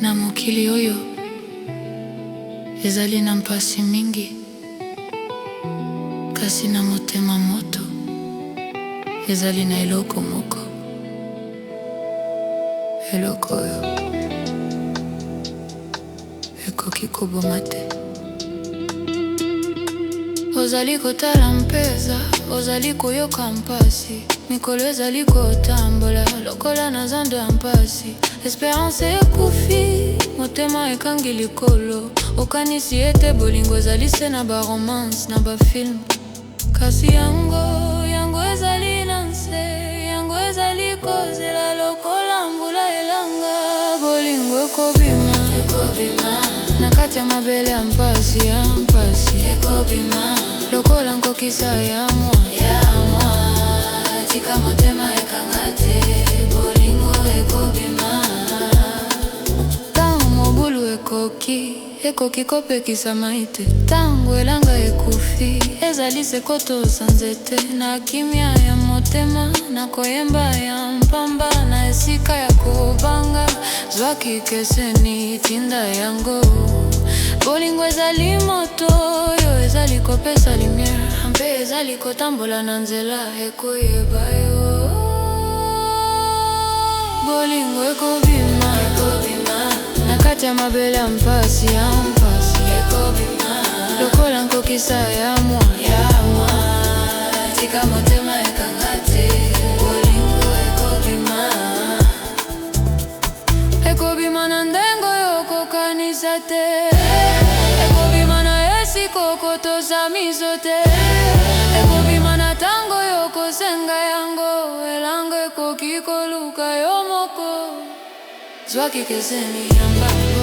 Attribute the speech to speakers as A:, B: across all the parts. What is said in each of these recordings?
A: na mokili oyo ezali na mpasi mingi, kasi na motema moto ezali na eloko moko. Eloko oyo ekoki koboma te. Ozali kotala mpeza, ozali koyoka mpasi, mikolo ezali kotambola lokola na zando ya mpasi. Espérance ekufi, motema ekangi likolo, okanisi ete bolingo ezali se na baromance na bafilm. Kasi yango ezali na nse, yango ezali kozela lokola mbula elanga. Bolingo ekobima na kati ya mabele ya mpasi, ekobima lokola nkokisa ya mwa. Tika motema ekanga te, bolingo ekobima. Tango mobulu ekoki kopekisa maite, tango elanga ekufi ezali sekoto sa nzete. Na kimia ya motema na koyemba ya mpamba, na esika ya kobanga zwaki keseni tinda yango. Bolingo ezali moto oyo ezali kopesa lumière, mpe ezali kotambola na nzela ekoyeba yo. Bolingo ekobima na kati ya mabele ya mpasi, ekobima lokola nkokisa ya mwa. Tika motema ekanga te, bolingo ekobima. Ekobima na ndengo yokokanisa te, ekobima na esiko kotosa miso te, ekobima na tango yokosenga yango. Elanga ekoki koluka yo moko, zwaki keseni ya mbango.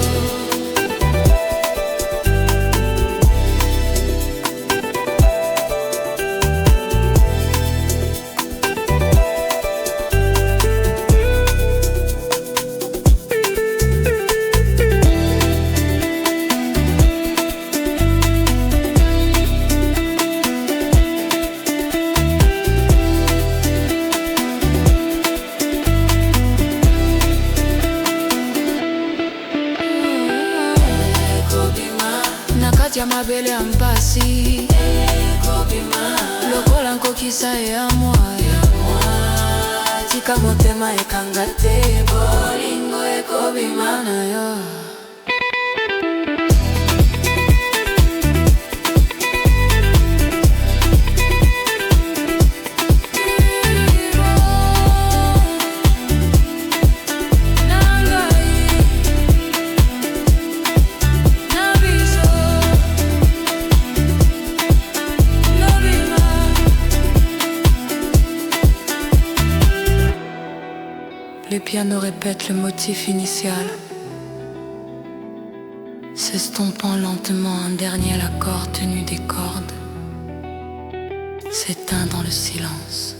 A: Ya mabele ya mpasi, ekobima lokola nkokisa ya mwa. Tika motema ekanga te, bolingo ekobima na yo. Le piano répète le motif initial, s'estompant lentement un dernier accord tenu des cordes, s'éteint dans le silence.